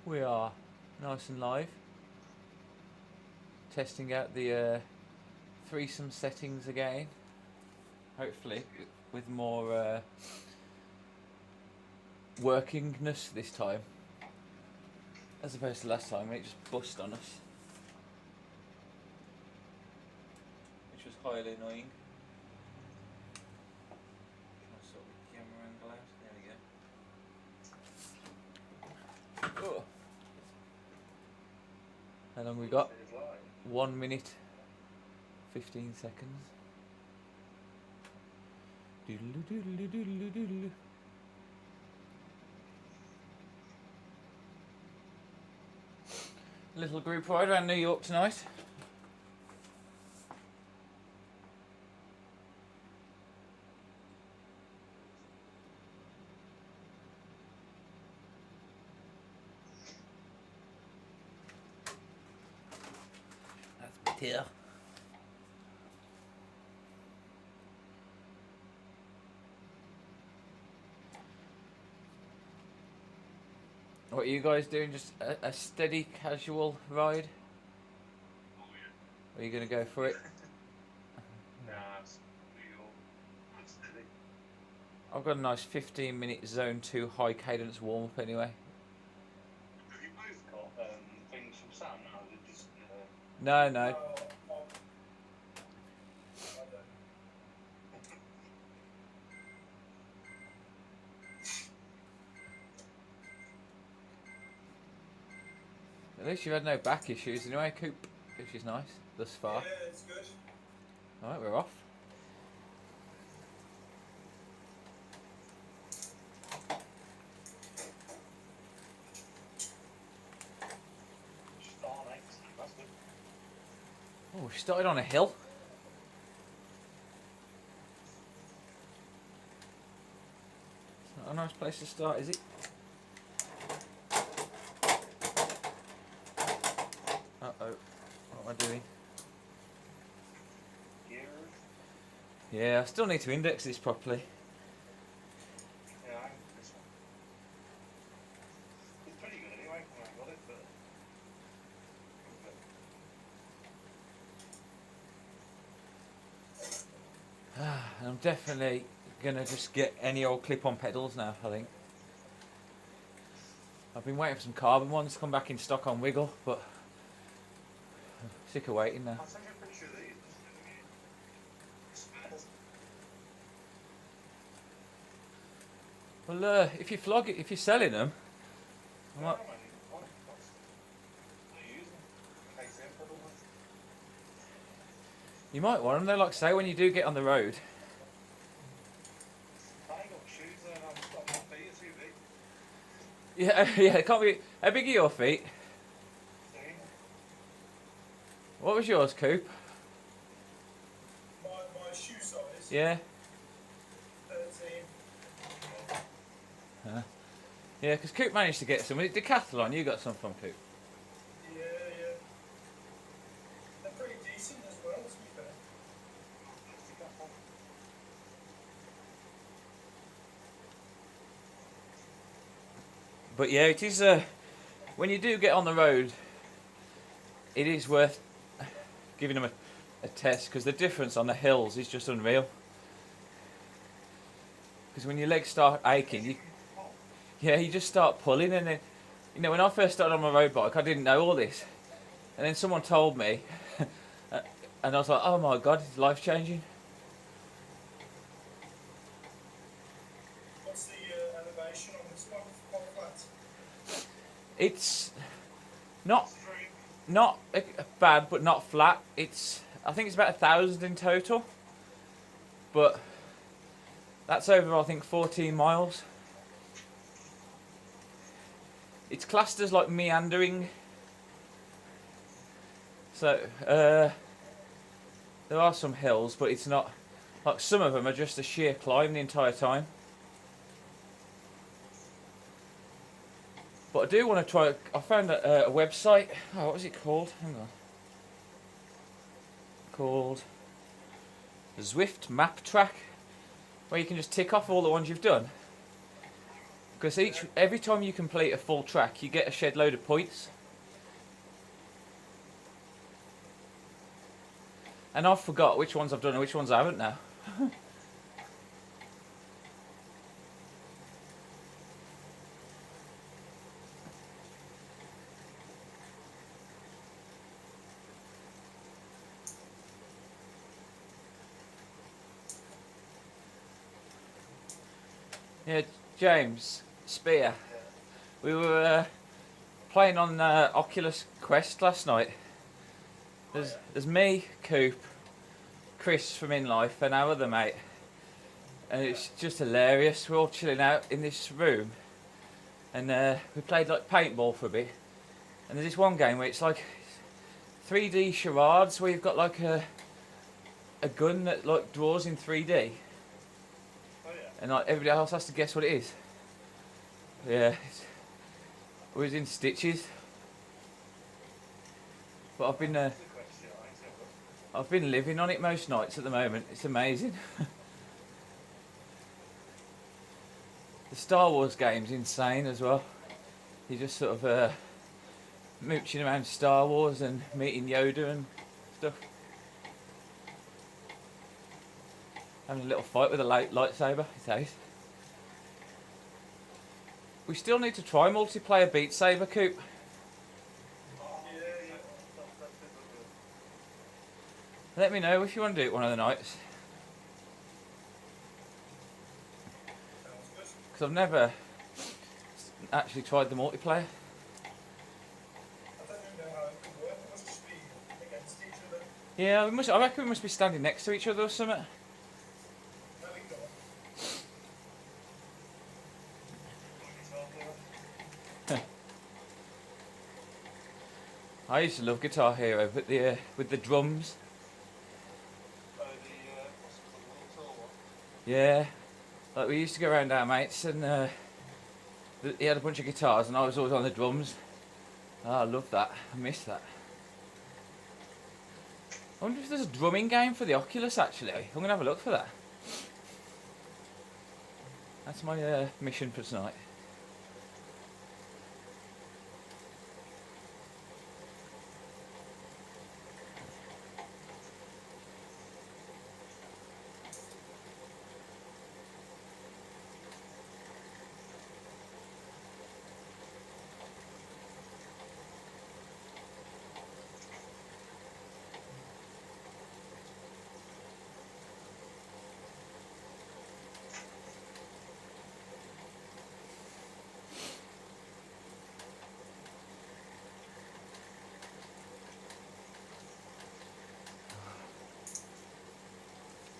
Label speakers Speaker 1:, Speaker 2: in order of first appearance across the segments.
Speaker 1: We are nice and live. Testing out the threesome settings again. Hopefully, with more workingness this time, as opposed to last time when it just bust on us, which was highly annoying. Trying to sort the camera angle out. There we go. Oh. How long we got? 1 minute, 15 seconds. Doodle doodle doodle doodle. Little group ride around New York tonight. That's here. What are you guys doing? Just a steady, casual ride? Are you going to go for it?
Speaker 2: Nah, it's real. It's steady.
Speaker 1: I've got a nice 15-minute zone 2 high cadence warm up anyway.
Speaker 2: Have you both got things from Sam now? That just,
Speaker 1: No. At least you've had no back issues anyway, Coop, which is nice thus far.
Speaker 3: Yeah, it's good.
Speaker 1: Alright, we're off.
Speaker 2: start next. That's good.
Speaker 1: Oh, we started on a hill. It's not a nice place to start, is it? Uh-oh. What am I doing?
Speaker 2: Gears.
Speaker 1: Yeah, I still need to index this properly.
Speaker 2: Yeah, I think this one. It's pretty good anyway when I got it, but.
Speaker 1: And I'm definitely gonna just get any old clip-on pedals now, I think. I've been waiting for some carbon ones to come back in stock on Wiggle, but I'm sick of waiting now.
Speaker 2: I'll send you a picture of these. Spares.
Speaker 1: Well, if you flog it, if you're selling them, I might, you might want them. They're like, say, when you do get on the road.
Speaker 2: I ain't got shoes there, and I've got my feet are too big.
Speaker 1: Yeah, it can't be. How big are your feet? What was yours, Coop?
Speaker 3: My shoe size.
Speaker 1: Yeah.
Speaker 3: 13.
Speaker 1: Yeah, because Coop managed to get some. Was it Decathlon? You got some from Coop.
Speaker 3: Yeah. They're pretty decent as well, to be fair.
Speaker 1: But yeah, it is. When you do get on the road, it is worth giving them a test, because the difference on the hills is just unreal. Because when your legs start aching, you just start pulling, and then, when I first started on my road bike, I didn't know all this, and then someone told me, and I was like, oh my god, it's life changing.
Speaker 3: What's the elevation on this one? Quite flat.
Speaker 1: It's not bad, but not flat. I think it's about 1,000 in total, but that's over, I think, 14 miles. It's classed as like meandering, so there are some hills, but it's not like, some of them are just a sheer climb the entire time. But I do want to try. I found a website. Oh, what was it called? Hang on. Called Zwift Map Track, where you can just tick off all the ones you've done. Because every time you complete a full track, you get a shed load of points. And I've forgot which ones I've done and which ones I haven't now. Yeah, James, Spear. We were playing on Oculus Quest last night. There's me, Coop, Chris from In Life, and our other mate. And it's just hilarious. We're all chilling out in this room. And we played like paintball for a bit. And there's this one game where it's like 3D charades where you've got like a gun that like draws in 3D. And like everybody else has to guess what it is. Yeah, we was in stitches. But I've been living on it most nights at the moment. It's amazing. The Star Wars game's insane as well. You just sort of mooching around Star Wars and meeting Yoda and stuff. Having a little fight with a lightsaber, it says. We still need to try multiplayer Beat Saber, Coop. Let me know if you want to do it one of the nights. Because I've never actually tried the multiplayer.
Speaker 3: I don't even know how it could work. It must just be against each other.
Speaker 1: Yeah, I reckon we must be standing next to each other or something.
Speaker 3: There we go.
Speaker 1: I used to love Guitar Hero, but with the drums. Yeah, like we used to go around our mates and he had a bunch of guitars and I was always on the drums. Oh, I love that. I miss that. I wonder if there's a drumming game for the Oculus actually. I'm going to have a look for that. That's my mission for tonight.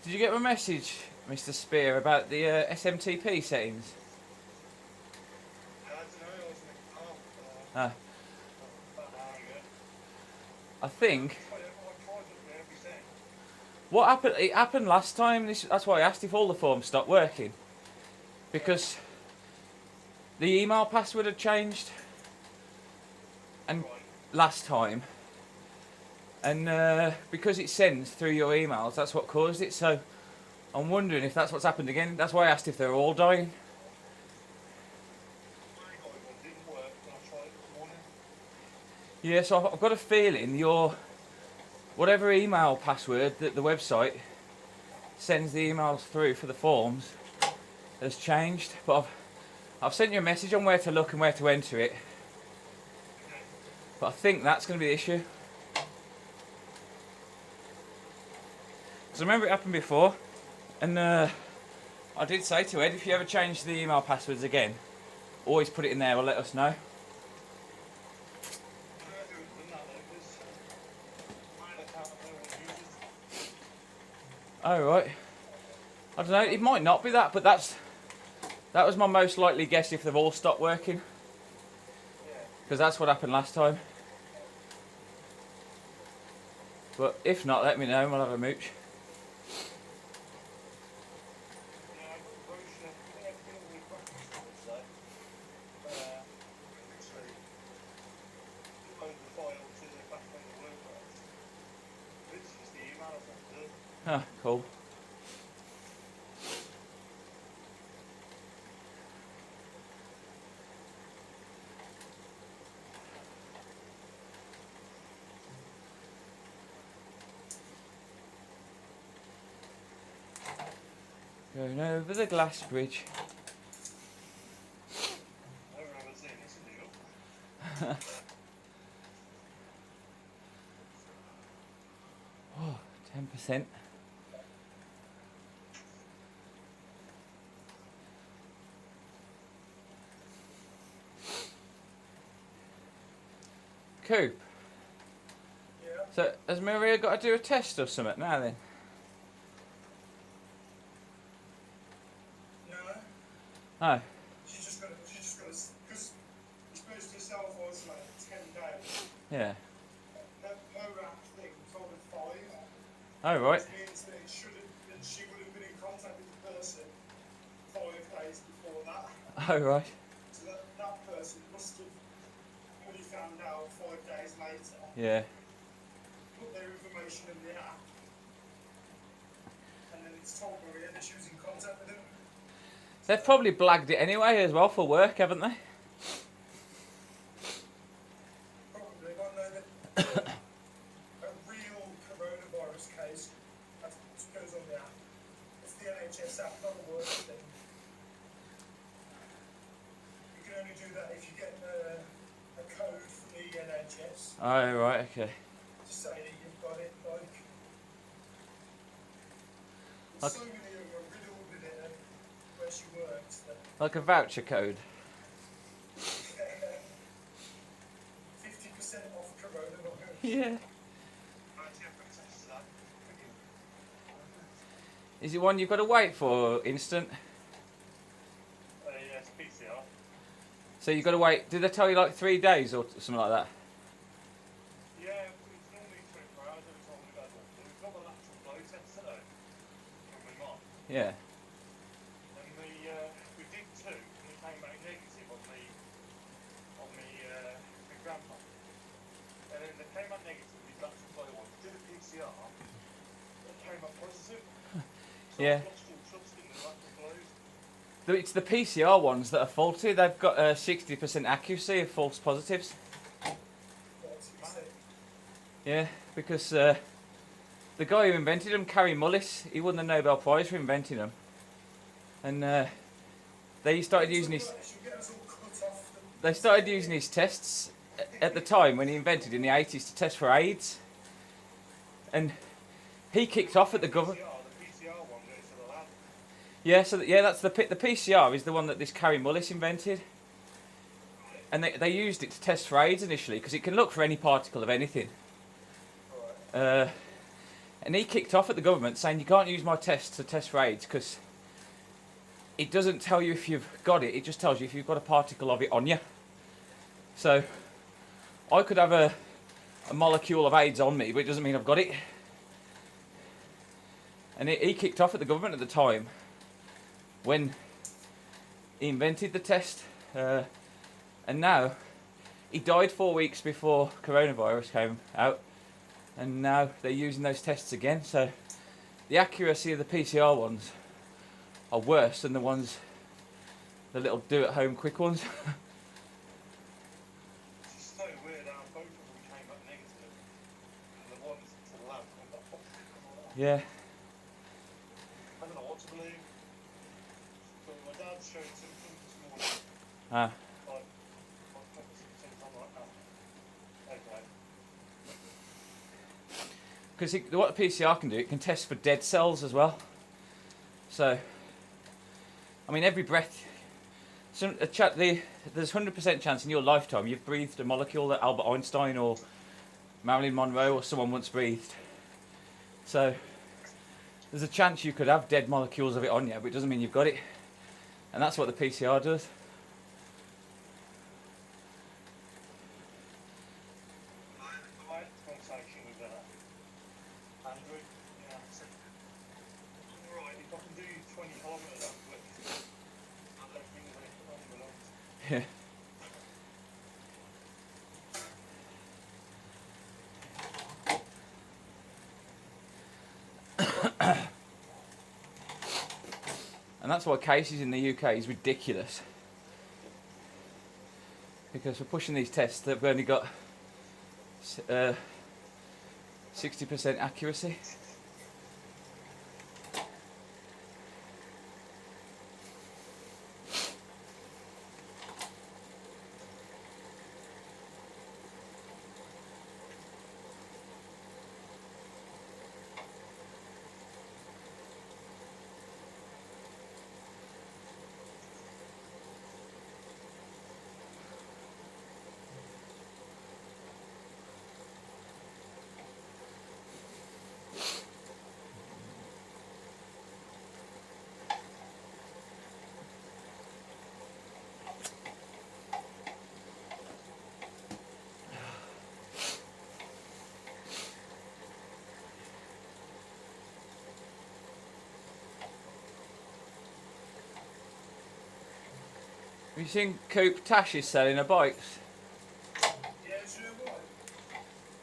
Speaker 1: Did you get my message, Mr. Spear, about the SMTP settings? Ah. I think what happened. It happened last time. That's why I asked if all the forms stopped working, because the email password had changed, and last time. And because it sends through your emails, that's what caused it. So I'm wondering if that's what's happened again. That's why I asked if they're all dying. Yeah, so I've got a feeling your whatever email password that the website sends the emails through for the forms has changed. But I've sent you a message on where to look and where to enter it. But I think that's going to be the issue. Because I remember it happened before, and I did say to Ed, if you ever change the email passwords again, always put it in there or let us know. Oh right. I don't know, it might not be that, but that was my most likely guess if they've all stopped working. Because that's what happened last time. But if not, let me know and we'll have a mooch. Ah, cool. Going over the glass bridge.
Speaker 2: Never ever seen this in New York.
Speaker 1: Oh, 10%. Coop.
Speaker 3: Yeah.
Speaker 1: So has Maria got to do a test or something now then?
Speaker 3: No.
Speaker 1: Oh,
Speaker 3: She's just gonna, because you're supposed to self-isolate for 10 days.
Speaker 1: yeah.
Speaker 3: Her app thing told her 5.
Speaker 1: Oh, right.
Speaker 3: Which means that she would have been in contact with the person 5 days before that.
Speaker 1: Oh, right.
Speaker 3: So that person must have only found out 5 days later,
Speaker 1: Yeah.
Speaker 3: put their information in the app, and then it's told Maria that she was in contact with him.
Speaker 1: They've probably blagged it anyway as well for work, haven't they?
Speaker 3: Probably won't know that a real coronavirus case that goes on the app. It's the NHS app, not a work thing. You can only do that if you get a code from the NHS
Speaker 1: Oh, right, okay.
Speaker 3: to say that you've got it. Like,
Speaker 1: Okay.
Speaker 3: so many of them are riddled with it where she works that
Speaker 1: Like a voucher code.
Speaker 3: 50% off coronavirus.
Speaker 1: Yeah.
Speaker 2: Right, yeah, quick test today.
Speaker 1: Is it one you've got to wait for instant?
Speaker 2: Yeah, it's PCR.
Speaker 1: So you've got to wait, did they tell you like 3 days or something like that?
Speaker 2: Yeah, it's normally 24 hours every time we go to it. We've got the lateral flow test today from my mum.
Speaker 1: Yeah.
Speaker 2: And we did 2 and we came back negative on my grandpa. And then they came back negative with lateral flow one. Did a PCR, it came up positive. So
Speaker 1: Yeah.
Speaker 2: I've lost all trust in the lateral flows.
Speaker 1: It's the PCR ones that are faulty. They've got 60% accuracy of false positives.
Speaker 3: What's he say?
Speaker 1: Yeah, because the guy who invented them, Carrie Mullis, he won the Nobel Prize for inventing them. And they started using his
Speaker 3: She'll get us all cut off
Speaker 1: they started using his tests at the time when he invented in the 80s to test for AIDS. And he kicked off at the government.
Speaker 2: The PCR one goes to the lab.
Speaker 1: Yeah, so that's the PCR is the one that this Carrie Mullis invented. And they used it to test for AIDS initially because it can look for any particle of anything. And he kicked off at the government saying you can't use my test to test for AIDS because it doesn't tell you if you've got it, it just tells you if you've got a particle of it on you. So I could have a molecule of AIDS on me, but it doesn't mean I've got it. And he kicked off at the government at the time when he invented the test. And now, he died 4 weeks before coronavirus came out. And now they're using those tests again. So the accuracy of the PCR ones are worse than the little do-at-home quick ones.
Speaker 2: It's so weird how both of them came up negative. And the ones to the lab come back positive.
Speaker 1: Yeah.
Speaker 2: I don't know what to believe. But my dad showed symptoms this morning.
Speaker 1: Ah.
Speaker 2: Like symptoms, I'm like, oh, okay.
Speaker 1: Because what the PCR can do, it can test for dead cells as well. So, I mean, every breath, there's 100% chance in your lifetime you've breathed a molecule that Albert Einstein or Marilyn Monroe or someone once breathed. So, there's a chance you could have dead molecules of it on you, but it doesn't mean you've got it. And that's what the PCR does.
Speaker 2: I had a conversation with Andrew. Yeah, I said, alright, if I can do 20 kilometres up Zwift, I don't think there's anything wrong with it.
Speaker 1: Yeah. And that's why cases in the UK is ridiculous. Because we're pushing these tests that have only got 60% accuracy. you seen Coop Tash is selling her bikes?
Speaker 3: Yeah, do you know why?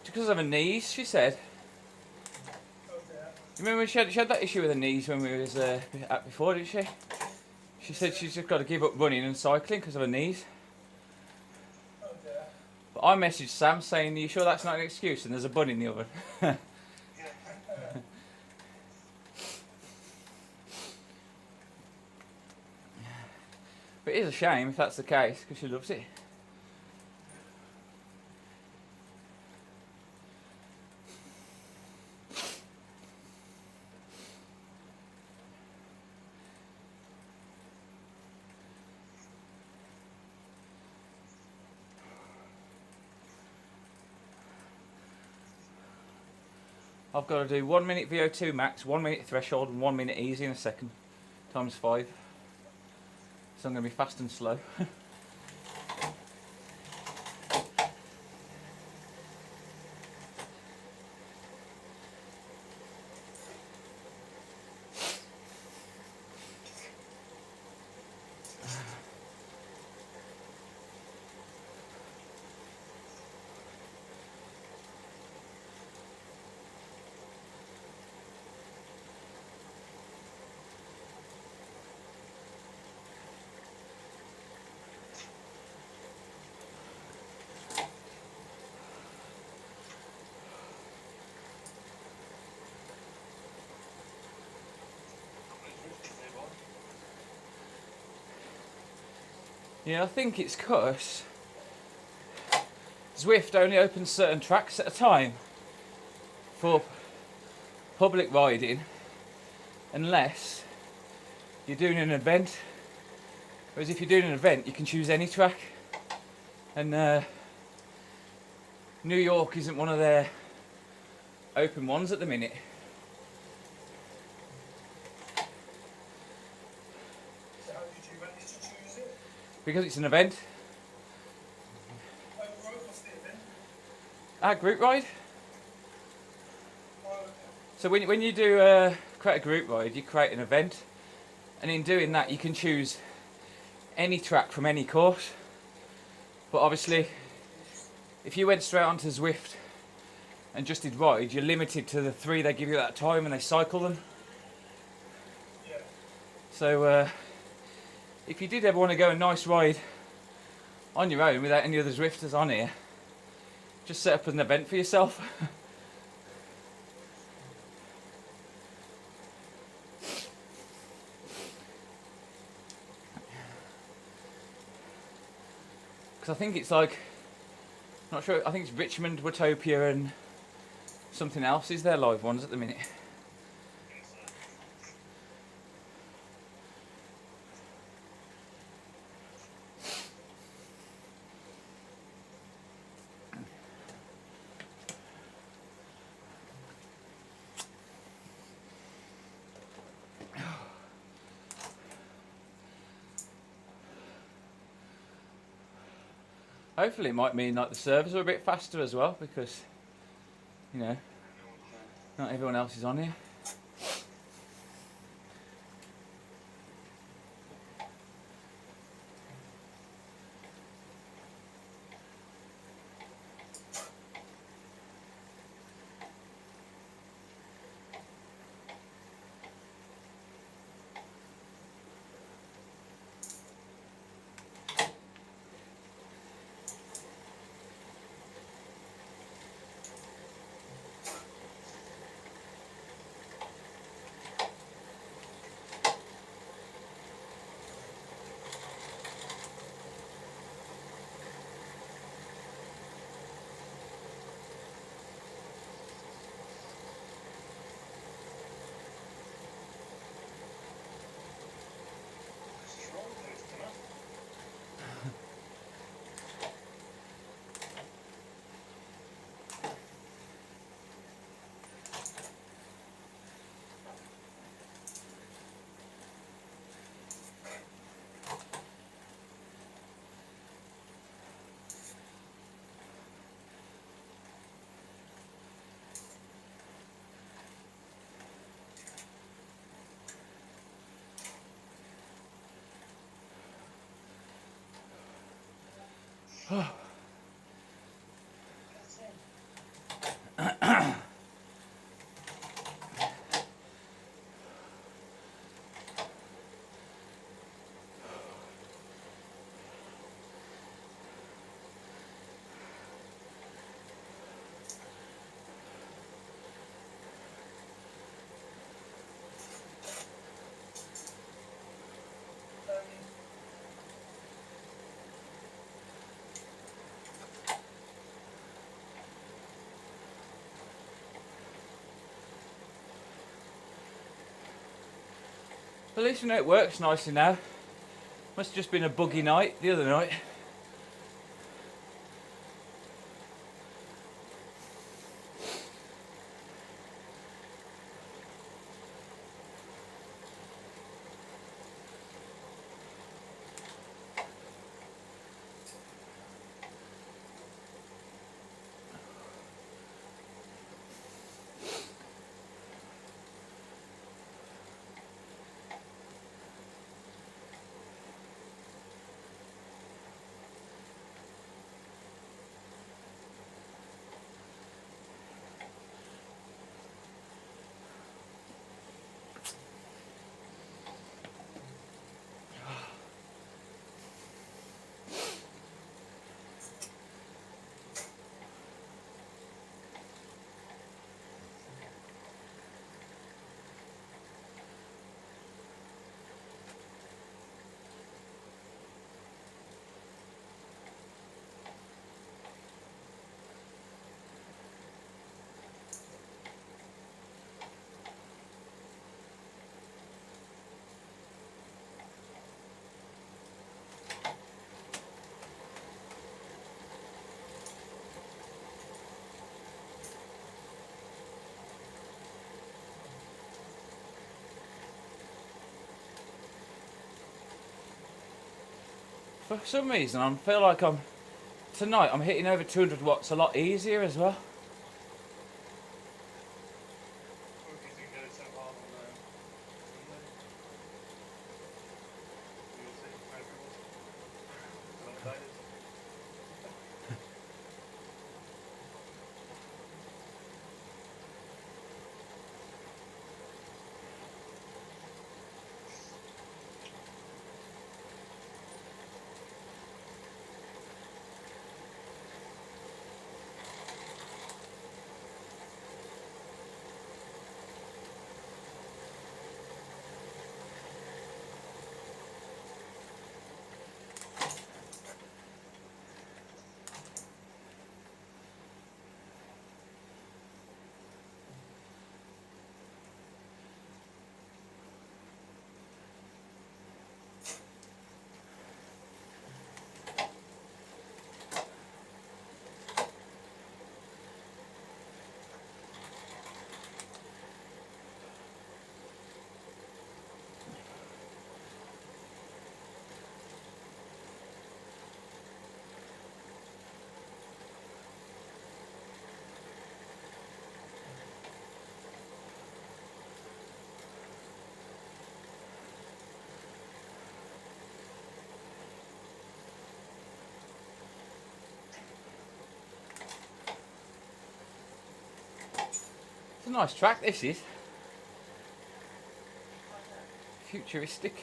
Speaker 1: Because of her knees, she said.
Speaker 3: Oh, dear.
Speaker 1: You remember she had that issue with her knees when we was at before, didn't she? She said she's just got to give up running and cycling because of her knees.
Speaker 3: Oh, dear.
Speaker 1: But I messaged Sam saying, "Are you sure that's not an excuse?" And there's a bun in the oven. But it is a shame if that's the case, because she loves it. I've got to do 1 minute VO2 max, 1 minute threshold, and 1 minute easy in a second, times 5. So I'm going to be fast and slow. Yeah, I think it's because Zwift only opens certain tracks at a time for public riding, unless you're doing an event. Whereas if you're doing an event, you can choose any track. And New York isn't one of their open ones at the minute.
Speaker 3: So how did you manage to choose it?
Speaker 1: Because it's an event.
Speaker 3: Oh, right, what's the event?
Speaker 1: Group ride.
Speaker 3: Oh, okay.
Speaker 1: So when you do create a group ride, you create an event, and in doing that you can choose any track from any course. But obviously, if you went straight onto Zwift and just did ride, you're limited to the 3 they give you at a time, and they cycle them.
Speaker 3: Yeah.
Speaker 1: So if you did ever want to go a nice ride on your own without any other Zwifters on here, just set up an event for yourself. Because I think it's like, not sure, I think it's Richmond, Watopia and something else is their live ones at the minute. Hopefully it might mean like the servers are a bit faster as well, because, you know, not everyone else is on here. At least we know it works nicely now. Must have just been a buggy night the other night. For some reason, I feel like tonight I'm hitting over 200 watts a lot easier as well.
Speaker 2: Or if you think that it's so hard on Sunday. You'll see, maybe it was. Long days.
Speaker 1: It's a nice track, this is. Futuristic.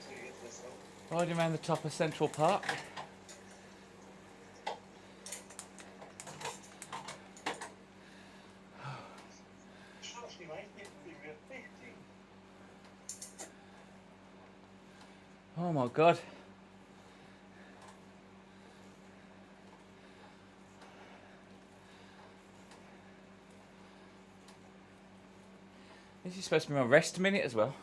Speaker 2: So you get to this one.
Speaker 1: Riding around the top of Central Park.
Speaker 2: Actually, mate, it would be real 50.
Speaker 1: Oh my god. This is supposed to be my rest minute as well.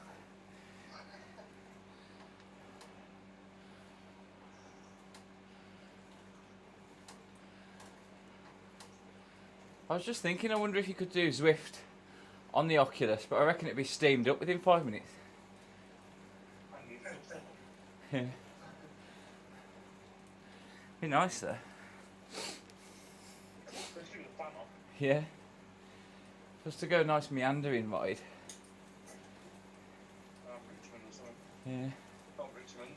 Speaker 1: I was just thinking, I wonder if you could do Zwift on the Oculus, but I reckon it'd be steamed up within 5 minutes.
Speaker 2: And you could
Speaker 1: Yeah. Be nice though.
Speaker 2: especially with the fan on.
Speaker 1: Yeah. Just to go a nice meandering ride.
Speaker 2: Richmond or something.
Speaker 1: Yeah.
Speaker 2: Not Richmond.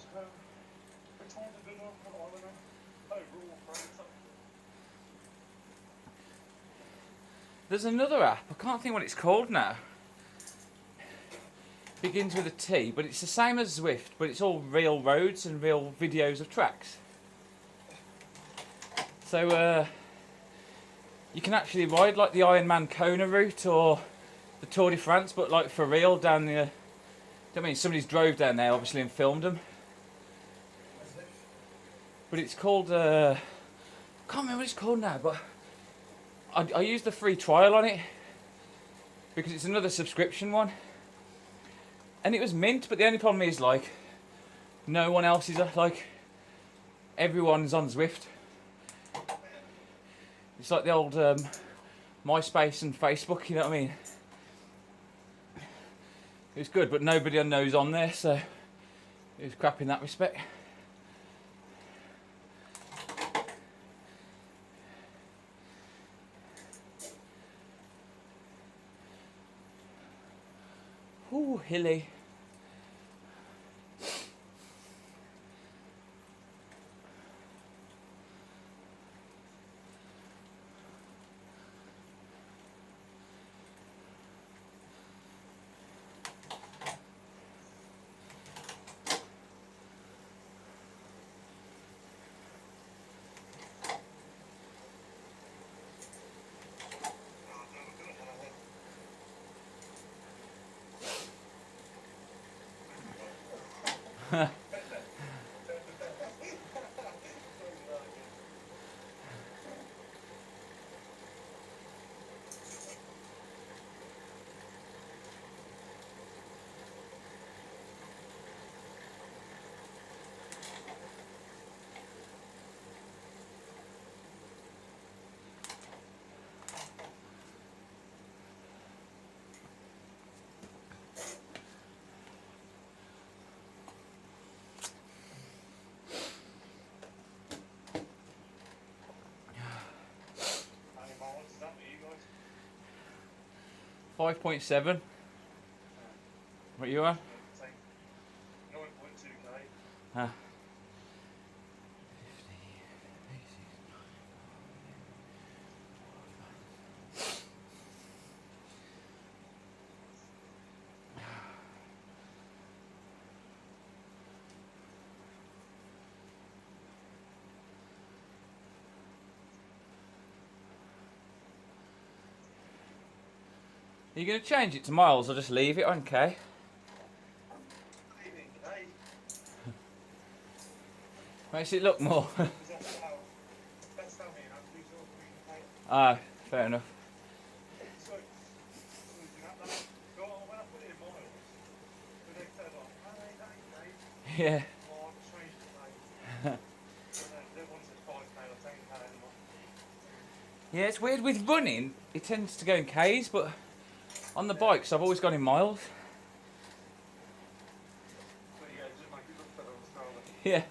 Speaker 2: Which one's a good
Speaker 1: There's another app. I can't think what it's called now. Begins with a T, but it's the same as Zwift, but it's all real roads and real videos of tracks. So you can actually ride like the Ironman Kona route or the Tour de France, but like for real down the. I mean, somebody's drove down there obviously and filmed them. But it's called. I can't remember what it's called now, but I used the free trial on it because it's another subscription one. And it was mint, but the only problem is like no one else is like everyone's on Zwift. It's like the old MySpace and Facebook, you know what I mean? It was good, but nobody I know's on there, so it was crap in that respect. Ooh, hilly.
Speaker 2: How many miles is that for you guys?
Speaker 1: 5.7. What you on?
Speaker 2: Same. 9.2k.
Speaker 1: Ah. Are you going to change it to miles or just leave it on K?
Speaker 2: Evening, hey.
Speaker 1: Makes it look more.
Speaker 2: Because that's how me and Anthony's all communicating.
Speaker 1: Ah, fair enough.
Speaker 2: So, when I put it in miles, they said like,
Speaker 1: Yeah.
Speaker 2: oh, I've changed the name. They wanted 5k or 10k anymore.
Speaker 1: Yeah, it's weird with running. It tends to go in Ks, but on the bikes I've always gone in miles.
Speaker 2: But yeah, just make it look better on Strava.
Speaker 1: Yeah.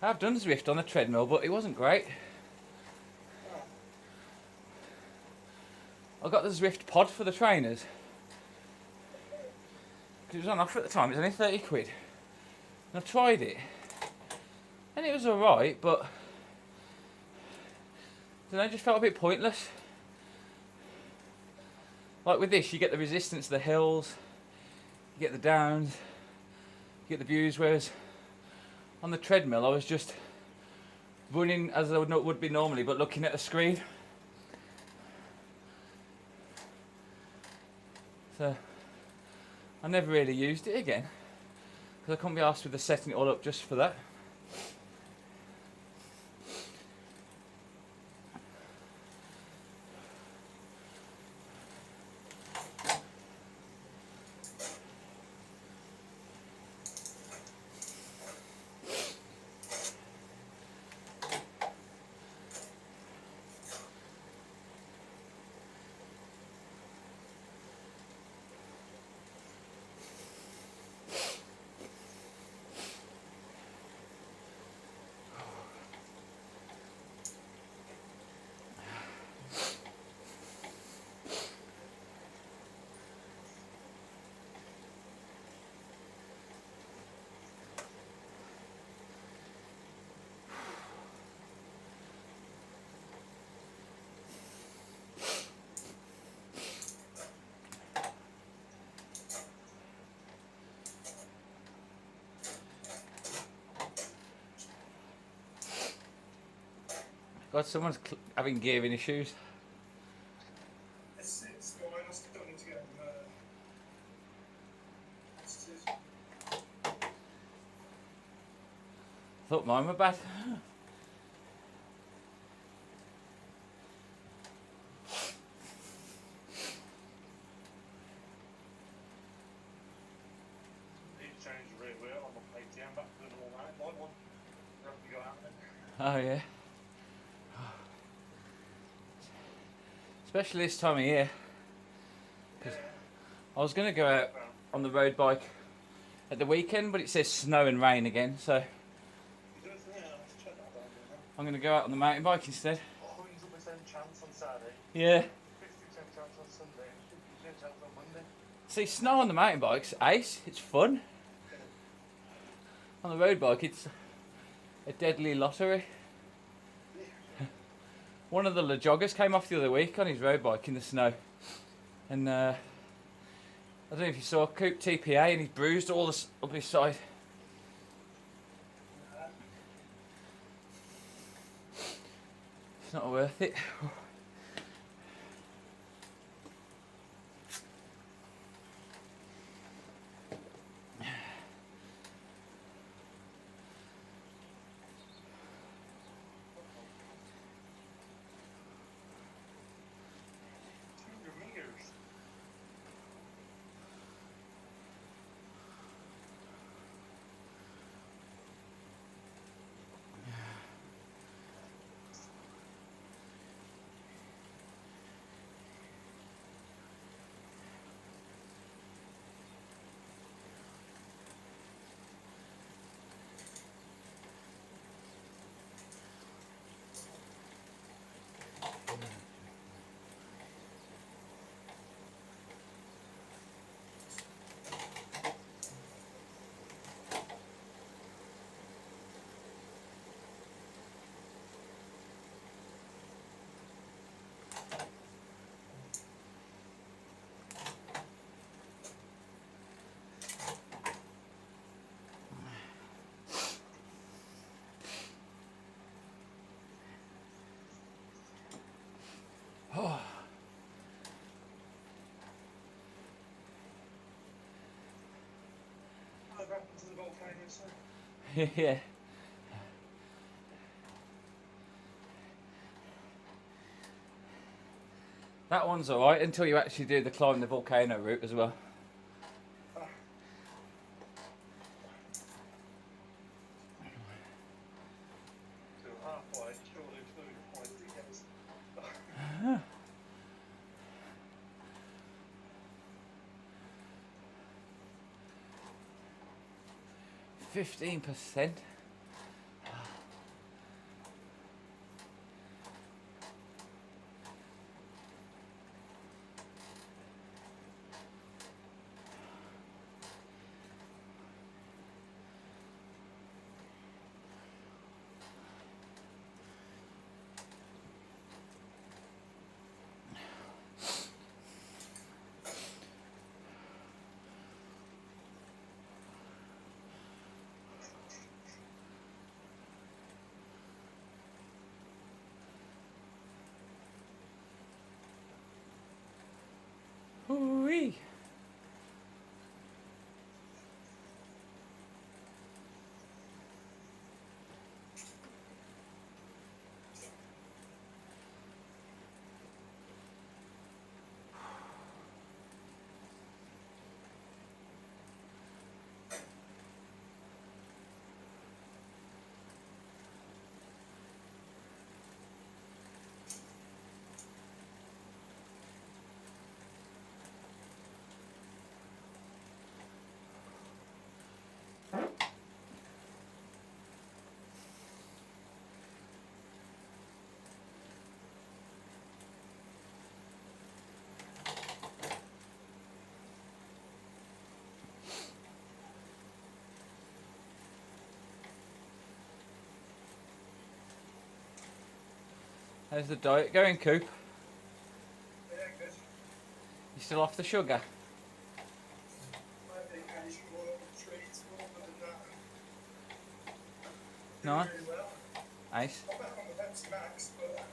Speaker 1: I've done Zwift on the treadmill, but it wasn't great. I got the Zwift pod for the trainers. 'Cause it was on offer at the time, it was only 30 quid. And I tried it. And it was alright, but then I just felt a bit pointless. Like with this, you get the resistance to the hills, you get the downs, you get the views, whereas on the treadmill I was just running as I would be normally, but looking at a screen. So I never really used it again because I couldn't be asked with the setting it all up just for that. God, someone's having gearing issues.
Speaker 3: It's fine, I still don't need to get messages.
Speaker 1: Thought mine were bad.
Speaker 2: Need to change the rear wheel on my ATM back to the normal mountain bike one. You have to go out there.
Speaker 1: Oh yeah. Especially this time of year.
Speaker 2: Yeah.
Speaker 1: I was going to go out on the road bike at the weekend, but it says snow and rain again, so
Speaker 2: You do it, yeah, let's check that down there.
Speaker 1: I'm going to go out on the mountain bike instead.
Speaker 2: 100% chance on Saturday,
Speaker 1: Yeah.
Speaker 2: 50% chance on Sunday, and 50% chance on Monday.
Speaker 1: See, snow on the mountain bike's ace. It's fun. On the road bike, it's a deadly lottery. One of the joggers came off the other week on his road bike in the snow, and I don't know if you saw Coop TPA, and he's bruised all this up his side. It's not worth it.
Speaker 2: Meters.
Speaker 1: Oh.
Speaker 2: What happened to the volcano, sir?
Speaker 1: Yeah. That one's alright until you actually do the climb the volcano route as well.
Speaker 2: So halfway, surely through the point he gets.
Speaker 1: 15%. Ooh-wee. How's the diet going, Coop?
Speaker 3: Yeah, good.
Speaker 1: You still off the sugar?
Speaker 3: I have the occasional treats, but other than that,
Speaker 1: No?
Speaker 3: doing really well.
Speaker 1: Nice.
Speaker 3: I'm back on the vet It's max, but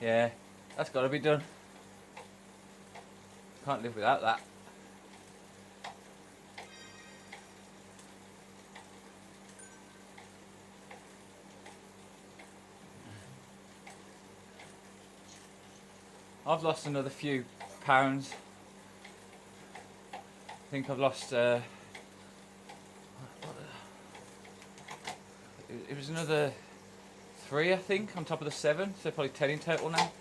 Speaker 1: Yeah, that's got to be done. Can't live without that. I've lost another few pounds. I think I've lost. It was another 3, I think, on top of the 7, so probably 10 in total now.
Speaker 3: nice.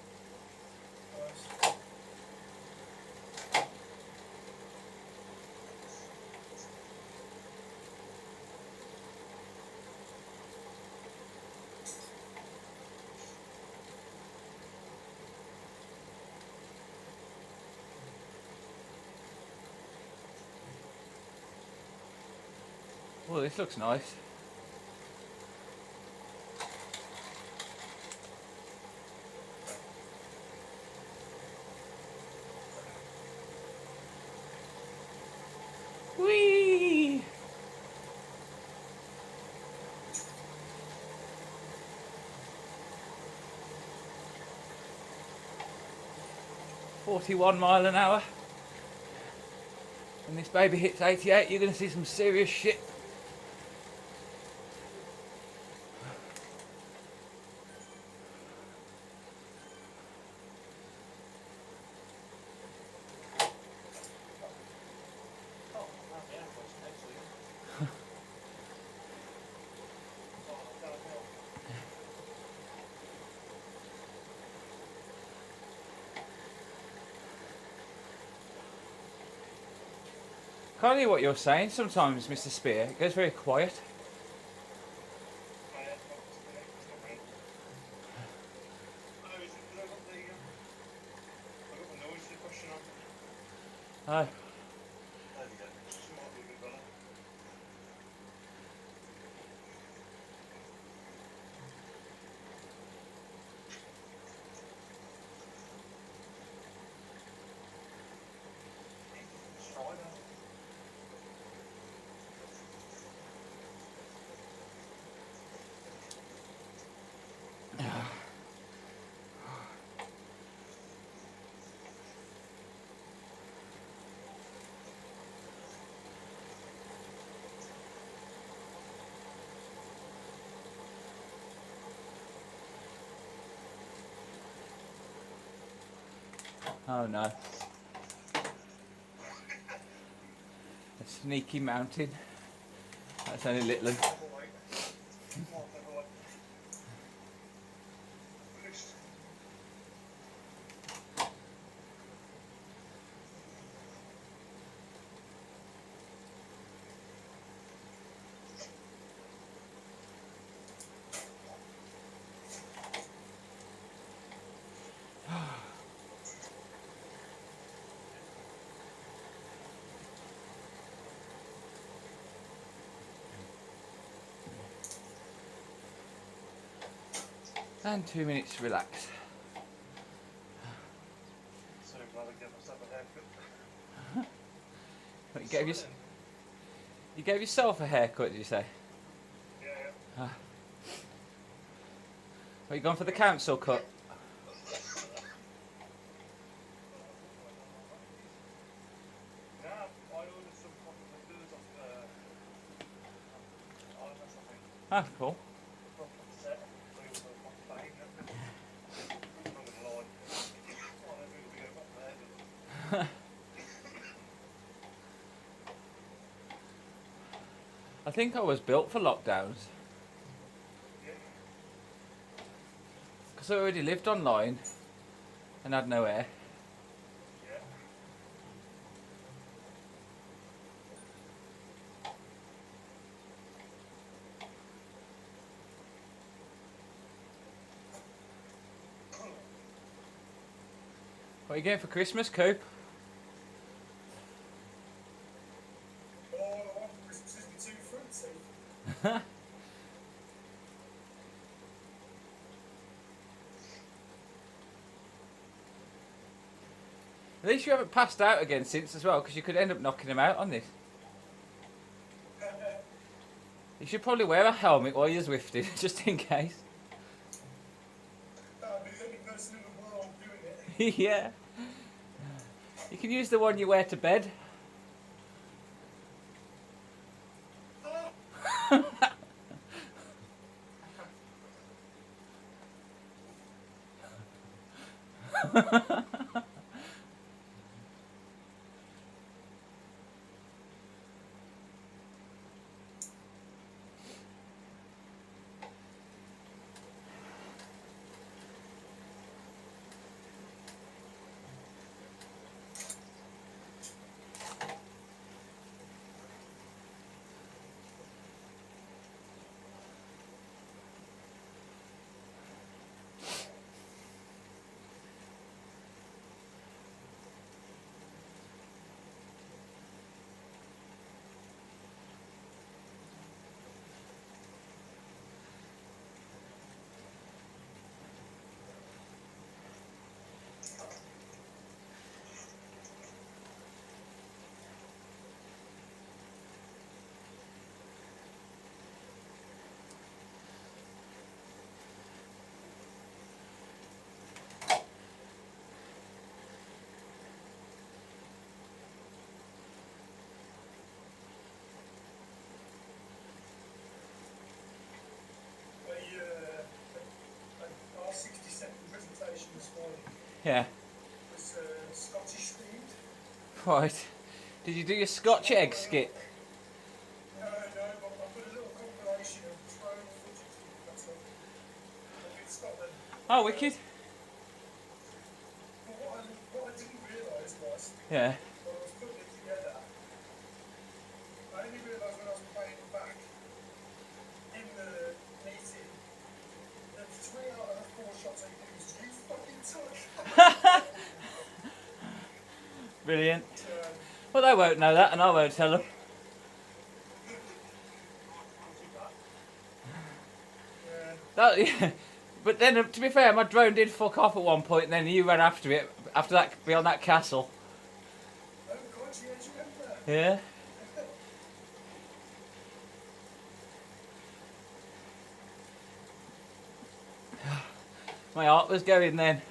Speaker 1: Oh, this looks nice. Whee! £41 mph. When this baby hits 88, you're going to see some serious shit.
Speaker 2: Oh, man, yeah, that's excellent. Oh, downhill.
Speaker 1: Can't hear what you're saying sometimes, Mr. Spear. It goes very quiet.
Speaker 2: My AirPods connected to me. Oh, is it because I got the noise suppression on?
Speaker 1: Oh,
Speaker 2: There we go. This might be a bit better. Let's try that.
Speaker 1: oh no. A sneaky mountain. That's only little.
Speaker 2: Might have a wait. Finished.
Speaker 1: And 2 minutes relax.
Speaker 2: So glad I gave myself a haircut.
Speaker 1: What, you gave yourself a haircut, did you say?
Speaker 2: Yeah,
Speaker 1: What, you gone for the council cut?
Speaker 2: yeah. I ordered some fucking fingers off that's I think.
Speaker 1: Ah, cool.
Speaker 2: From the set. So it was a fucking bang. I'm not gonna lie. I don't think we go back there.
Speaker 1: I think I was built for lockdowns.
Speaker 2: Yeah.
Speaker 1: Because I already lived online and had no air.
Speaker 2: Yeah.
Speaker 1: What are you getting for Christmas, Coop?
Speaker 3: All I want for Christmas is my 2 fruit teeth.
Speaker 1: At least you haven't passed out again since as well, because you could end up knocking him out on this. You should probably wear a helmet while you're Zwifting, just in case.
Speaker 3: person in the world doing it.
Speaker 1: Yeah. You can use the one you wear to bed.
Speaker 3: Our 60-second presentation this morning
Speaker 1: Yeah.
Speaker 3: was Scottish themed.
Speaker 1: Right. Did you do your Scotch egg skit?
Speaker 3: No, but I've got a little compilation of drone footage that's up in Scotland.
Speaker 1: Oh, wicked.
Speaker 3: But what I didn't realise was,
Speaker 1: Yeah.
Speaker 3: when I was putting it together, I only realised when I was playing it back in the meeting that 3 out of the 4 shots I used, you fucking took.
Speaker 1: Brilliant. Well, they won't know that, and I won't tell them. That, yeah. But then, to be fair, my drone did fuck off at one point, and then you ran after it, after that, beyond that castle.
Speaker 3: Oh, God, yeah, do you remember?
Speaker 1: Yeah. My heart was going then.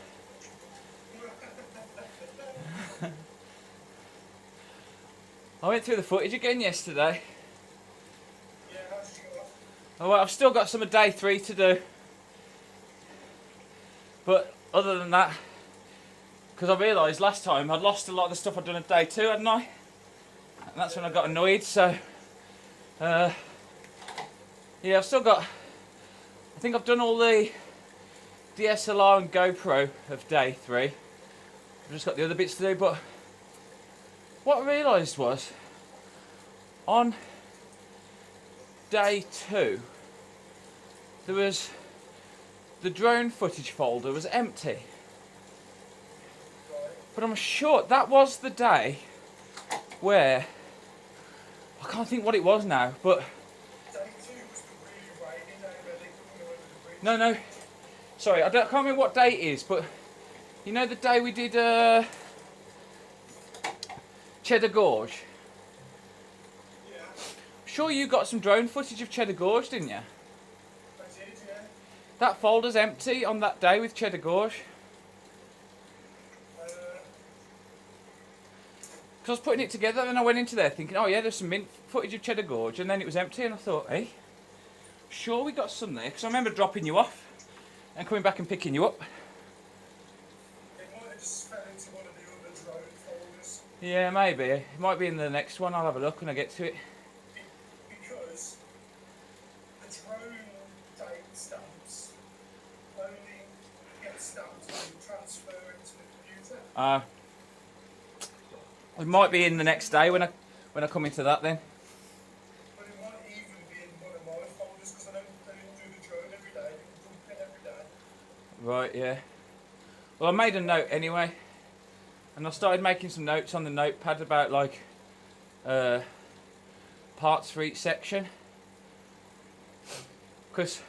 Speaker 1: I went through the footage again yesterday.
Speaker 3: Yeah, how did you go off?
Speaker 1: Oh, well, I've still got some of day 3 to do. But other than that, because I realised last time I'd lost a lot of the stuff I'd done on day 2, hadn't I? And that's when I got annoyed, so... yeah, I've still got... I think I've done all the DSLR and GoPro of day 3. I've just got the other bits to do, but... What I realised was, on day 2, there was... The drone footage folder was empty. But I'm sure that was the day where... I can't think what it was now, but...
Speaker 3: Day 2 was the really rainy day where they couldn't go over the bridge.
Speaker 1: No. Sorry, I can't remember what day it is, but... You know the day we did Cheddar Gorge?
Speaker 3: Yeah,
Speaker 1: Sure you got some drone footage of Cheddar Gorge, didn't you?
Speaker 3: I did, yeah.
Speaker 1: That folder's empty on that day with Cheddar Gorge. Because I was putting it together and I went into there thinking, oh yeah, there's some mint footage of Cheddar Gorge, and then it was empty, and I thought, hey, sure we got some there, because I remember dropping you off and coming back and picking you up.
Speaker 3: It might have just fell into one of the other drone folders.
Speaker 1: Yeah, maybe. It might be in the next one. I'll have a look when I get to it.
Speaker 3: Because the drone date stamps only get stamped when you transfer it to the computer.
Speaker 1: It might be in the next day when I come into that then.
Speaker 3: But it might even be in one of my folders because I don't do the drone every day. You can dump it every day.
Speaker 1: Right, yeah. Well, I made a note anyway. And I started making some notes on the notepad about like parts for each section. Because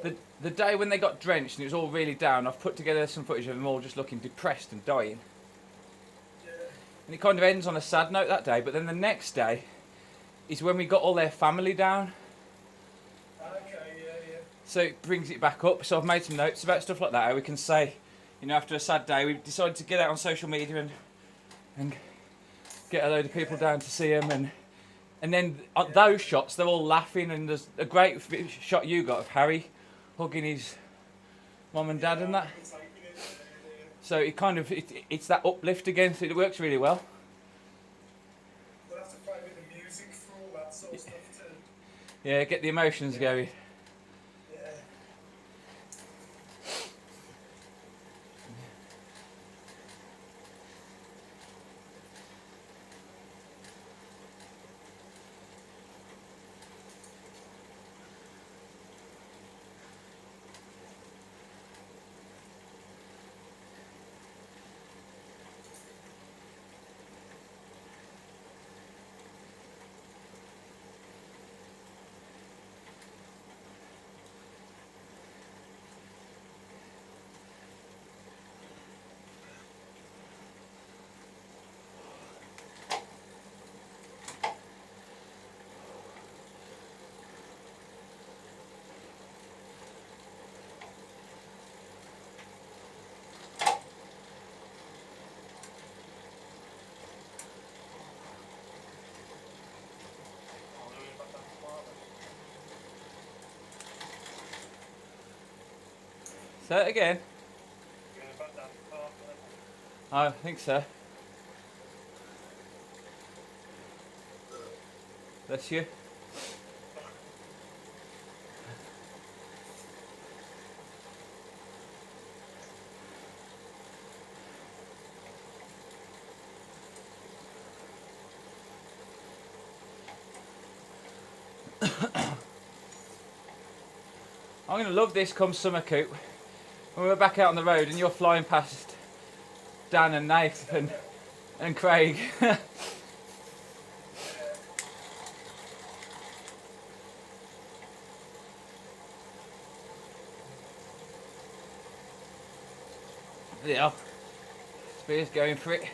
Speaker 1: the day when they got drenched and it was all really down, I've put together some footage of them all just looking depressed and dying. And it kind of ends on a sad note that day, but then the next day is when we got all their family down.
Speaker 3: Okay, yeah.
Speaker 1: So it brings it back up. So I've made some notes about stuff like that, how we can say you know, after a sad day, we decided to get out on social media and get a load of people down to see him, and then those shots, they're all laughing, and there's a great shot you got of Harry hugging his mum and dad and that. So it kind of, it's that uplift again, so it works really well.
Speaker 3: We'll have to play with the music for all that sort of stuff too.
Speaker 1: Yeah, get the emotions going.
Speaker 3: Yeah.
Speaker 1: Say it again.
Speaker 2: You're going back down the park,
Speaker 1: I think so. Bless you. I'm going to love this come summer, Coop. When we're back out on the road and you're flying past Dan and Nate and Craig. Yeah, Spear's going for it.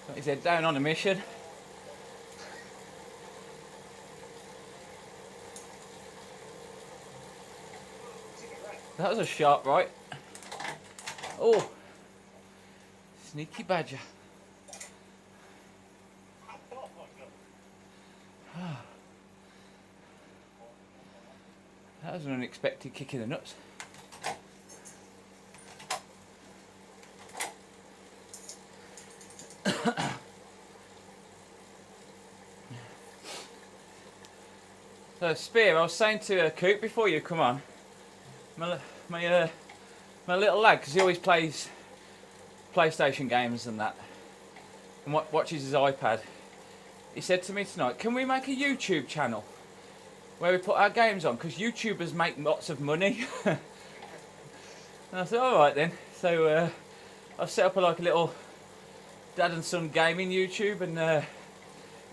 Speaker 1: Got his head down on a mission. That was a sharp right. Oh, sneaky badger.
Speaker 2: Oh my god.
Speaker 1: That was an unexpected kick in the nuts. So Spear, I was saying to Coop before you come on, my little lad, because he always plays PlayStation games and that, and watches his iPad. He said to me tonight, "Can we make a YouTube channel where we put our games on? Because YouTubers make lots of money." And I said, "All right then." So I've set up a little dad and son gaming YouTube, and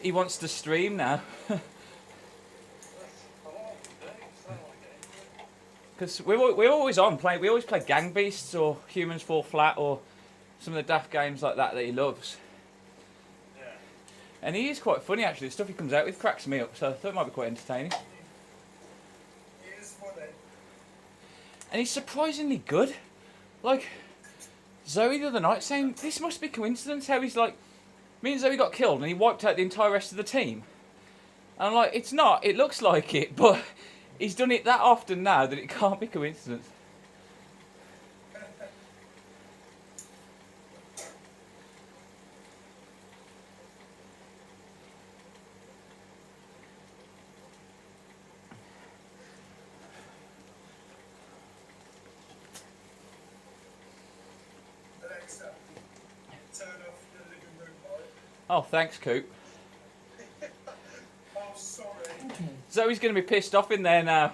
Speaker 1: he wants to stream now. Because we're always on playing. We always play Gang Beasts or Humans Fall Flat or some of the daft games like that he loves.
Speaker 2: Yeah.
Speaker 1: And he is quite funny actually. The stuff he comes out with cracks me up. So I thought it might be quite entertaining.
Speaker 3: He is funny.
Speaker 1: And he's surprisingly good. Like Zoe the other night saying this must be coincidence. How he's like, me and Zoe got killed and he wiped out the entire rest of the team. And I'm like, it's not. It looks like it, but. He's done it that often now that it can't be coincidence.
Speaker 3: Alexa, turn off the living room light.
Speaker 1: Oh, thanks, Coop.
Speaker 3: Oh, sorry.
Speaker 1: Zoe's going to be pissed off in there now.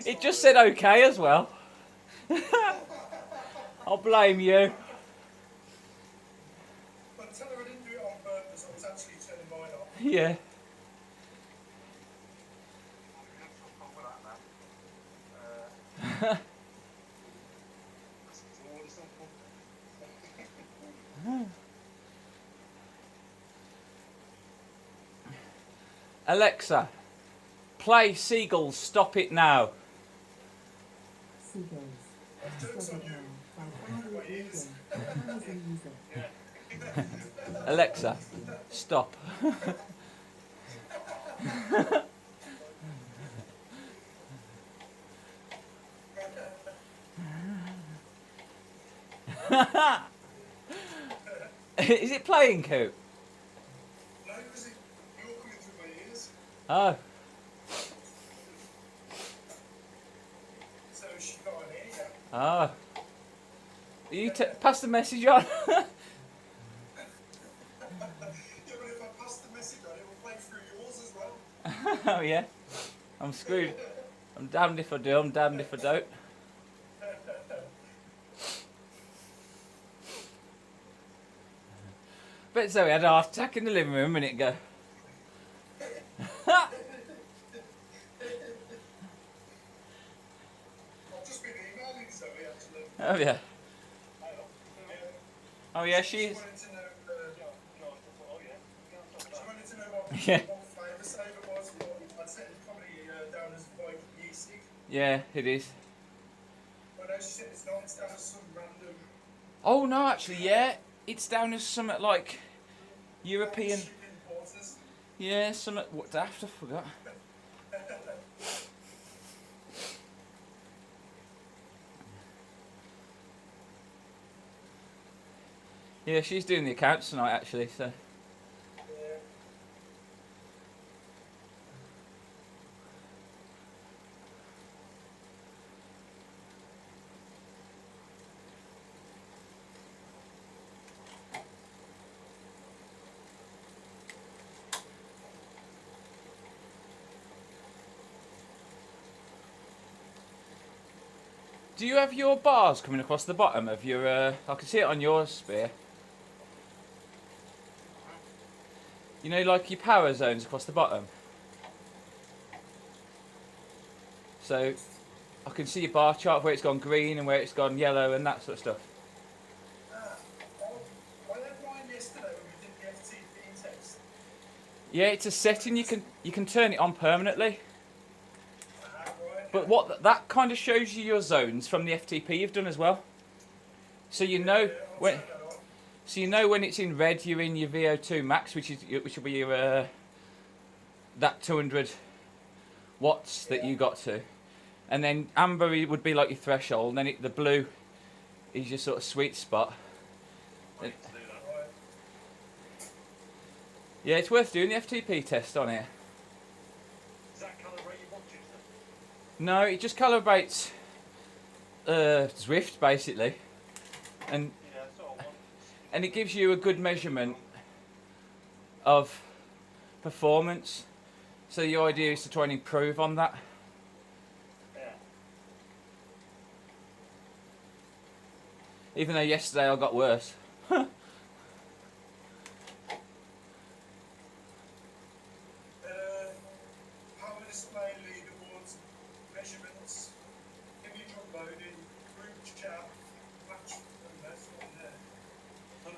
Speaker 1: It just said okay as well. I'll blame you.
Speaker 3: But tell her I didn't do it on purpose, I was actually turning mine off.
Speaker 1: Yeah. Alexa, play Seagulls, Stop It Now.
Speaker 3: Joke's on you. My ears.
Speaker 1: Alexa, stop. Is it playing, Coop?
Speaker 3: No, because you're coming through my ears.
Speaker 1: Oh.
Speaker 3: So she got an ear.
Speaker 1: Oh. You pass the message on.
Speaker 3: Yeah, but if I pass the message on, it will play through yours as well.
Speaker 1: Oh yeah. I'm screwed. I'm damned if I do, I'm damned if I don't. Bet Zoe had a heart attack in the living room a minute ago.
Speaker 3: I've just been emailing Zoe actually.
Speaker 1: Oh yeah. Oh yeah, she
Speaker 3: She
Speaker 1: is.
Speaker 3: wanted to know,
Speaker 1: Yeah.
Speaker 3: what flavour saver was. I'd set it probably down as white yeasty.
Speaker 1: Yeah, it is.
Speaker 3: But no, she said it's not. It's down as some random
Speaker 1: Oh no, actually, yeah. It's down as something like European.
Speaker 3: shipping porters.
Speaker 1: Yeah, something. What daft? I forgot. Yeah, she's doing the accounts tonight, actually. So.
Speaker 3: Yeah.
Speaker 1: Do you have your bars coming across the bottom of your? I can see it on your spear. You know, like your power zones across the bottom. So, I can see your bar chart where it's gone green and where it's gone yellow and that sort of stuff.
Speaker 3: I had mine yesterday when we did the FTP test.
Speaker 1: Yeah, it's a setting you can turn it on permanently.
Speaker 3: Right.
Speaker 1: But what that kind of shows you your zones from the FTP you've done as well. So you know when. So you know when it's in red, you're in your VO2 max, which will be your that 200 watts that you got to, and then amber would be like your threshold, and then the blue is your sort of sweet spot. Yeah, it's worth doing the FTP test on it.
Speaker 2: Does that calibrate your watches then?
Speaker 1: No, it just calibrates Zwift basically, and
Speaker 2: Yeah, that's all I want.
Speaker 1: and it gives you a good measurement of performance. So the idea is to try and improve on that.
Speaker 2: Yeah.
Speaker 1: Even though yesterday I got worse.
Speaker 3: Power display, leaderboards, measurements, image uploading, group chat, match, and that's on there.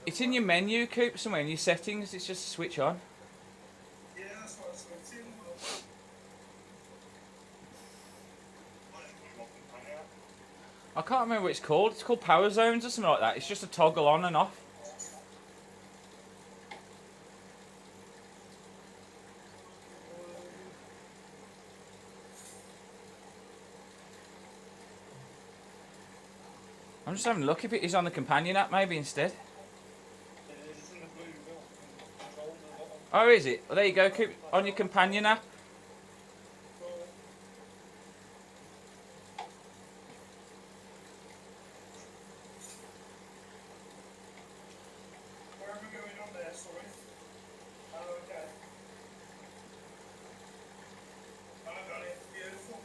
Speaker 1: It's in your menu, Coop, somewhere in your settings. It's just switch on.
Speaker 3: Yeah, that's what I was expecting.
Speaker 1: I can't remember what it's called. It's called power zones or something like that. It's just a toggle on and off. I'm just having a look if it is on the companion app maybe instead.
Speaker 2: It's in the blue bill. Controls at the bottom.
Speaker 1: Oh, is it? Well, there you go, Coop. On your companion app.
Speaker 3: Where are we going on there, sorry? Oh, okay. I got it, beautiful.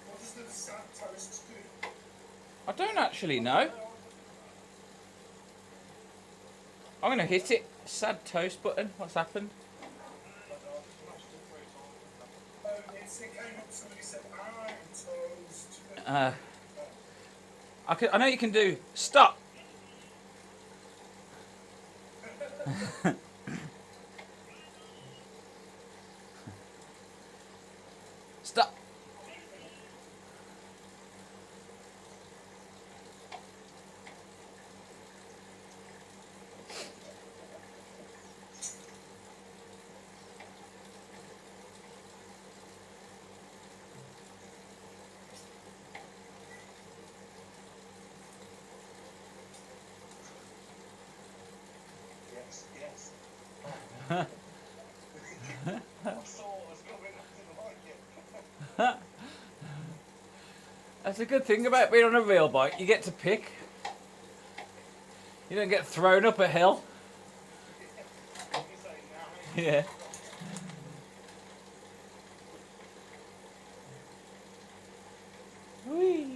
Speaker 3: What does the sad toast do?
Speaker 1: I don't actually know. I'm going to hit it. Sad toast button. What's happened?
Speaker 3: Oh, it came up, somebody said, I'm toast.
Speaker 1: I know you can do stop. Stop.
Speaker 2: Yes, yes. I saw what was coming, I didn't like it.
Speaker 1: That's a good thing about being on a real bike. You get to pick. You don't get thrown up a hill.
Speaker 2: You say, nah,
Speaker 1: Yeah. Whee.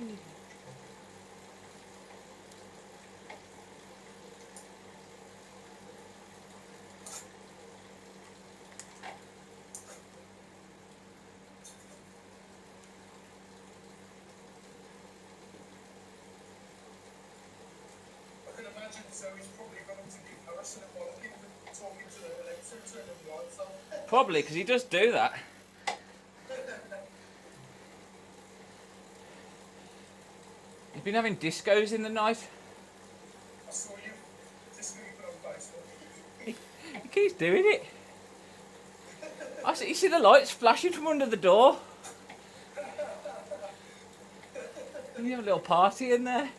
Speaker 3: I can imagine, so he's probably gone into comparison and while people were talking to the Alexa and turning the lights on.
Speaker 1: Probably because he does do that. He's been having discos in the night.
Speaker 3: I saw you this week on Facebook.
Speaker 1: He keeps doing it. I see, you see the lights flashing from under the door. And you have a little party in there.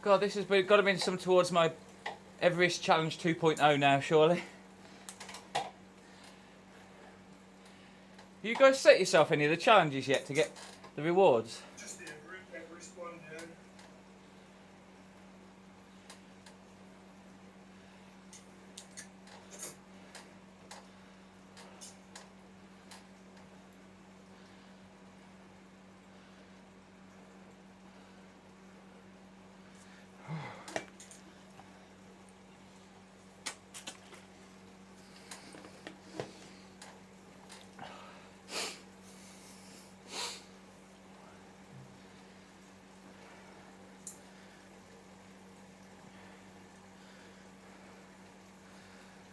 Speaker 1: God, this has got to be some towards my Everest Challenge 2.0 now, surely. You guys set yourself any of the challenges yet to get the rewards?
Speaker 3: Just the Everest one, yeah.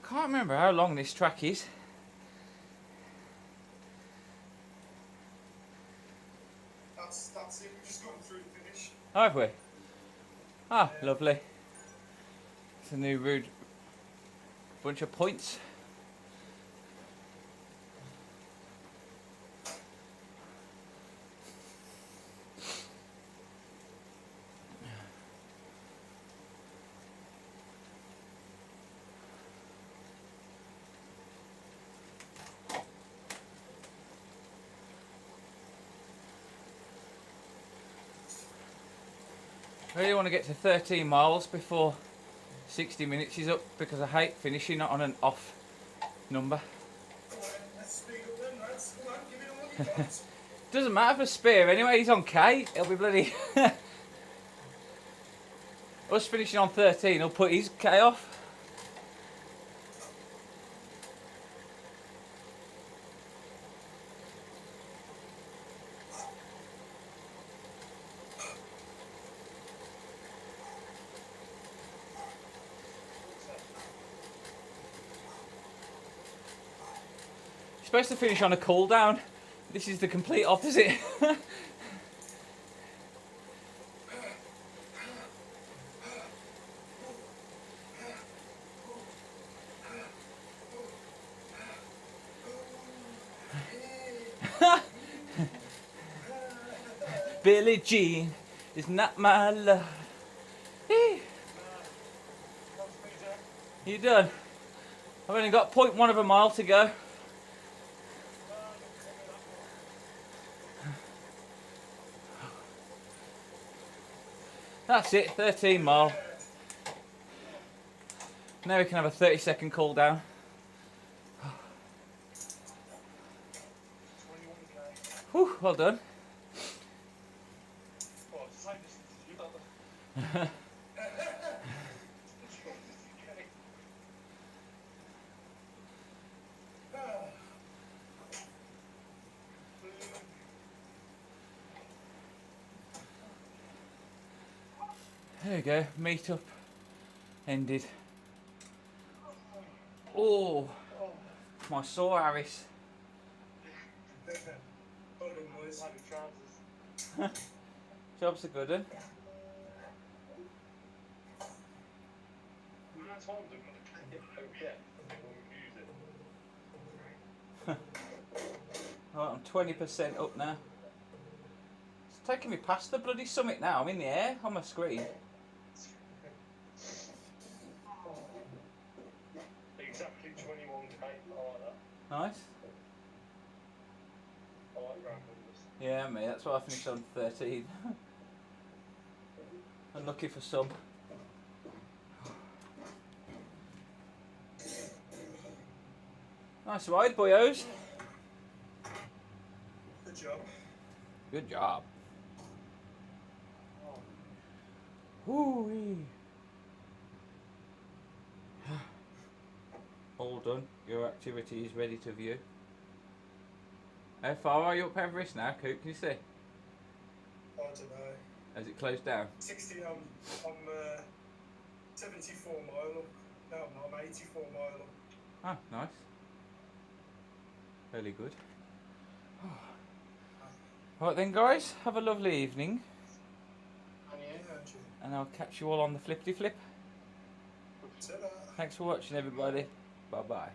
Speaker 1: Can't remember how long this track is.
Speaker 3: That's it. We've just gone through the finish.
Speaker 1: Oh, have we? Ah, lovely. It's a new rude bunch of points. I really want to get to 13 miles before 60 minutes is up because I hate finishing on an off number.
Speaker 3: Come on, let's speed up then, lads. Come on, give it all you got.
Speaker 1: Doesn't matter for Spear anyway, he's on K, he'll be bloody... Us finishing on 13, he'll put his K off. You're supposed to finish on a cool down. This is the complete opposite. Billie Jean is not my love. You done? I've only got 0.1 of a mile to go. That's it, 13 mile. Now we can have a 30-second cool down.
Speaker 2: 21k.
Speaker 1: Whew, well done.
Speaker 2: Well, it's the same distance as you, but 20k.
Speaker 1: There we go, meetup ended. Oh, my sore Harris.
Speaker 3: Hold on, boys.
Speaker 2: Like the trousers.
Speaker 1: Job's a good one.
Speaker 2: I told them that I can't get yet. They won't use it.
Speaker 1: Right, I'm 20% up now. It's taking me past the bloody summit now. I'm in the air on my screen.
Speaker 2: Exactly 21k. I like that.
Speaker 1: Nice.
Speaker 2: I like round numbers.
Speaker 1: Yeah, mate, that's why I finished on 13. Unlucky for some. Nice ride, boyos.
Speaker 3: Good job.
Speaker 1: Good job. Woo-wee. All done. Your activity is ready to view. How far are you up Everest now, Coop? Can you see?
Speaker 3: I don't know.
Speaker 1: Has it closed down?
Speaker 3: 60, I'm 74 mile up. No, I'm 84 mile up.
Speaker 1: Ah, nice. Fairly good. Right then, guys. Have a lovely evening.
Speaker 2: And
Speaker 3: Yeah,
Speaker 2: you?
Speaker 3: Andrew.
Speaker 1: And I'll catch you all on the flippity flip.
Speaker 3: Ta-da.
Speaker 1: Thanks for watching, everybody. Bye bye.